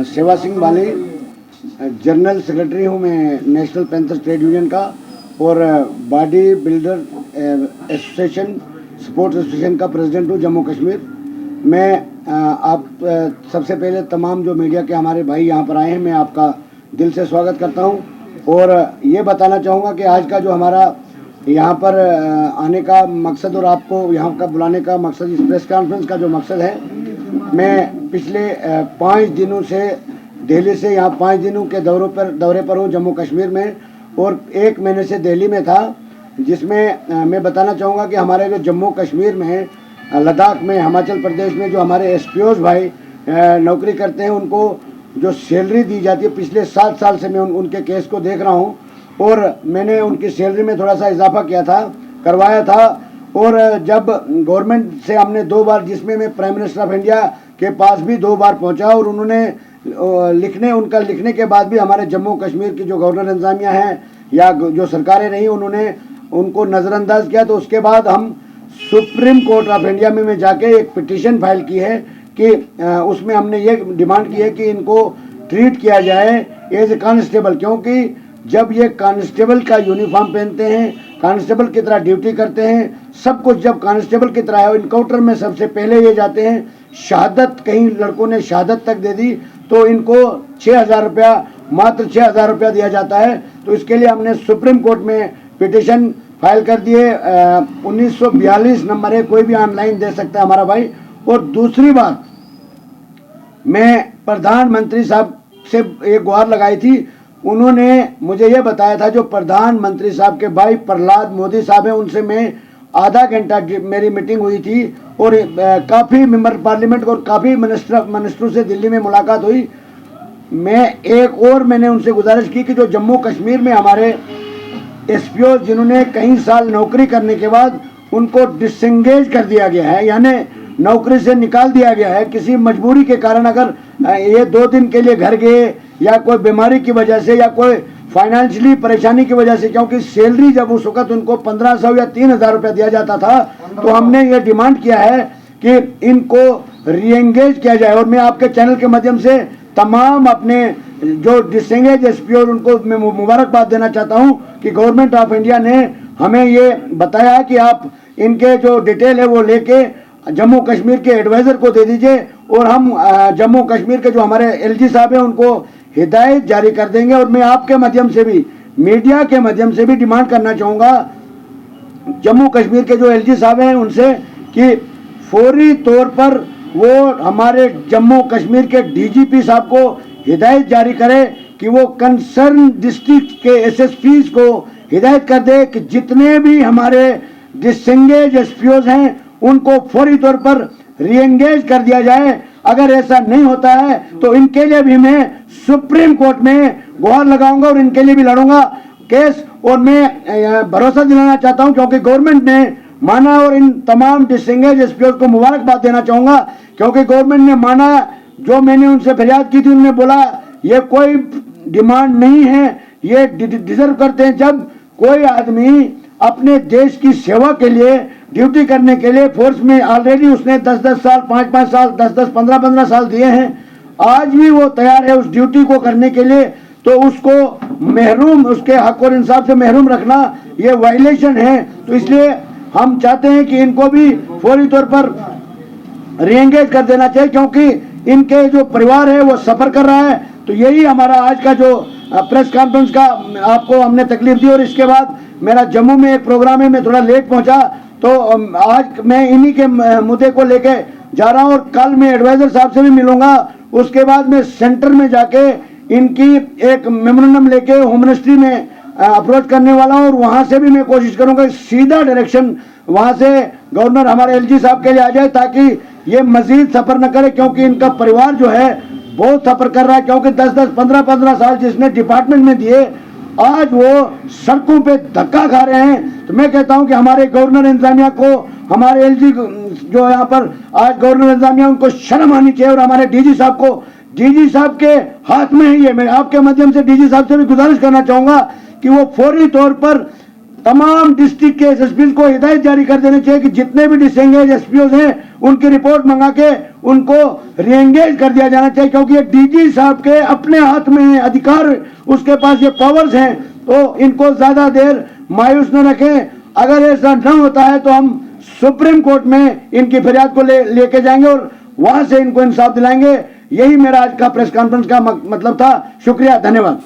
सेवा सिंह बाली, general secretary हूँ मैं नेशनल पैंथर्स ट्रेड यूनियन का और body builder association sports association का प्रेसिडेंट हूँ जम्मू कश्मीर। मैं आप सबसे पहले तमाम जो मीडिया के हमारे भाई यहाँ पर आए हैं, मैं आपका दिल से स्वागत करता हूँ और ये बताना चाहूँगा कि आज का जो हमारा यहाँ पर आने का मकसद और आपको यहाँ का बुलाने का मकसद, इस प्रेस कॉन्फ्रेंस का जो मकसद है, मैं पिछले 5 दिनों से दिल्ली से यहाँ 5 दिनों के दौरे पर हूँ जम्मू कश्मीर में और 1 महीने से दिल्ली में था, जिसमें मैं बताना चाहूँगा कि हमारे जो जम्मू कश्मीर में, लद्दाख में, हिमाचल प्रदेश में जो हमारे एसपीओज भाई नौकरी करते हैं, उनको जो सैलरी दी जाती है, पिछले 7 साल से मैं उनके केस को देख रहा हूँ और मैंने उनकी सैलरी में थोड़ा सा इजाफा करवाया था। और जब गवर्नमेंट से हमने 2 बार, जिसमें मैं प्राइम मिनिस्टर ऑफ इंडिया के पास भी 2 बार पहुंचा और उन्होंने लिखने के बाद भी हमारे जम्मू कश्मीर की जो गवर्नर इंतजामिया हैं या जो सरकारें रही, उन्होंने उनको नज़रअंदाज किया। तो उसके बाद हम सुप्रीम कोर्ट ऑफ इंडिया में जाके एक पिटीशन फाइल की है कि उसमें हमने ये डिमांड की है कि इनको ट्रीट किया जाए एज ए कांस्टेबल, क्योंकि जब ये कांस्टेबल का यूनिफॉर्म पहनते हैं, कांस्टेबल की तरह ड्यूटी करते हैं, सब कुछ जब कांस्टेबल की तरह है, इनकाउंटर में सबसे पहले ये जाते हैं, शहादत, कई लड़कों ने शहादत तक दे दी, तो इनको 6,000 रुपया, मात्र 6,000 रुपया दिया जाता है। तो इसके लिए हमने सुप्रीम कोर्ट में पिटीशन फाइल कर दिए। 1942 नंबर है, कोई भी ऑनलाइन दे सकता है हमारा भाई। और दूसरी बात, मैं प्रधानमंत्री साहब से एक गुहार लगाई थी, उन्होंने मुझे ये बताया था, जो प्रधानमंत्री साहब के भाई प्रहलाद मोदी साहब हैं, उनसे मैं आधा घंटा मेरी मीटिंग हुई थी और काफ़ी मेंबर पार्लियामेंट और काफ़ी मिनिस्टरों से दिल्ली में मुलाकात हुई। मैंने उनसे गुजारिश की कि जो जम्मू कश्मीर में हमारे एसपीओ, जिन्होंने कई साल नौकरी करने के बाद उनको डिसएंगेज कर दिया गया है, यानी नौकरी से निकाल दिया गया है किसी मजबूरी के कारण, अगर ये 2 दिन के लिए घर गए या कोई बीमारी की वजह से या कोई फाइनेंशियली परेशानी की वजह से, क्योंकि सैलरी जब उस वक्त उनको 1500 या 3,000 रुपया दिया जाता था, तो हमने ये डिमांड किया है कि इनको रीएंगेज किया जाए। और मैं आपके चैनल के माध्यम से तमाम अपने जो डिसएंगेज एसपीओ, उनको मैं मुबारकबाद देना चाहता हूँ कि गवर्नमेंट ऑफ इंडिया ने हमें ये बताया कि आप इनके जो डिटेल है वो लेके जम्मू कश्मीर के एडवाइज़र को दे दीजिए और हम जम्मू कश्मीर के जो हमारे एलजी साहब हैं उनको हिदायत जारी कर देंगे। और मैं आपके माध्यम से भी, मीडिया के माध्यम से भी डिमांड करना चाहूँगा जम्मू कश्मीर के जो एलजी साहब हैं उनसे कि फौरी तौर पर वो हमारे जम्मू कश्मीर के डीजीपी साहब को हिदायत जारी करे कि वो कंसर्न डिस्ट्रिक्ट के एसएसपीज को हिदायत कर दे कि जितने भी हमारे डिसएंगेज एसपीओज हैं उनको फौरी तौर पर रीएंगेज कर दिया जाए। अगर ऐसा नहीं होता है तो इनके लिए भी मैं सुप्रीम कोर्ट में गुहार लगाऊंगा और इनके लिए भी लड़ूंगा केस। और मैं भरोसा दिलाना चाहता हूं, क्योंकि गवर्नमेंट ने माना, और इन तमाम डिसएंगेज एसपीओ को मुबारकबाद देना चाहूंगा, क्योंकि गवर्नमेंट ने माना। जो मैंने उनसे फरियाद की थी, उन्होंने बोला ये कोई डिमांड नहीं है, ये डिजर्व करते हैं। जब कोई आदमी अपने देश की सेवा के लिए, ड्यूटी करने के लिए फोर्स में ऑलरेडी उसने 10-10 साल, 5-5 साल, 10-10, 15-15 साल दिए हैं, आज भी वो तैयार है उस ड्यूटी को करने के लिए, तो उसको महरूम, उसके हक और इंसाफ से महरूम रखना ये वायलेशन है। तो इसलिए हम चाहते हैं कि इनको भी फौरी तौर पर रीएंगेज कर देना चाहिए, क्योंकि इनके जो परिवार है वो सफ़र कर रहा है। तो यही हमारा आज का जो प्रेस कॉन्फ्रेंस का आपको हमने तकलीफ दी। और इसके बाद मेरा जम्मू में एक प्रोग्राम है, मैं थोड़ा लेट पहुंचा, तो आज मैं इन्हीं के मुद्दे को लेके जा रहा हूं और कल मैं एडवाइज़र साहब से भी मिलूंगा। उसके बाद मैं सेंटर में जाके इनकी एक मेमोरेंडम लेके होम मिनिस्ट्री में अप्रोच करने वाला हूं और वहां से भी मैं कोशिश करूंगा सीधा डायरेक्शन वहां से गवर्नर हमारे एलजी साहब के लिए आ जाए, ताकि ये मजीद सफ़र न करे, क्योंकि इनका परिवार जो है बहुत सफ़र कर रहा है। क्योंकि 10-10, 15-15 साल जिसने डिपार्टमेंट में दिए, आज वो सड़कों पे धक्का खा रहे हैं। तो मैं कहता हूं कि हमारे गवर्नर इंतजामिया को, हमारे एलजी जो यहाँ पर आज गवर्नर इंतजामिया, उनको शर्म आनी चाहिए। और हमारे डीजी साहब को, डीजी साहब के हाथ में ही है। मैं आपके माध्यम से डीजी साहब से भी गुजारिश करना चाहूँगा कि वो फौरी तौर पर तमाम डिस्ट्रिक्ट के एसएसपी को हिदायत जारी कर देनी चाहिए कि जितने भी डिसएंगेज एसपीओ हैं उनकी रिपोर्ट मंगा के उनको रीएंगेज कर दिया जाना चाहिए, क्योंकि ये डीजी साहब के अपने हाथ में है अधिकार, उसके पास ये पावर्स हैं, तो इनको ज्यादा देर मायूस न रखें। अगर ऐसा न होता है तो हम सुप्रीम कोर्ट में इनकी फरियाद को लेके जाएंगे और वहां से इनको इंसाफ दिलाएंगे। यही मेरा आज का प्रेस कॉन्फ्रेंस का मतलब था। शुक्रिया, धन्यवाद।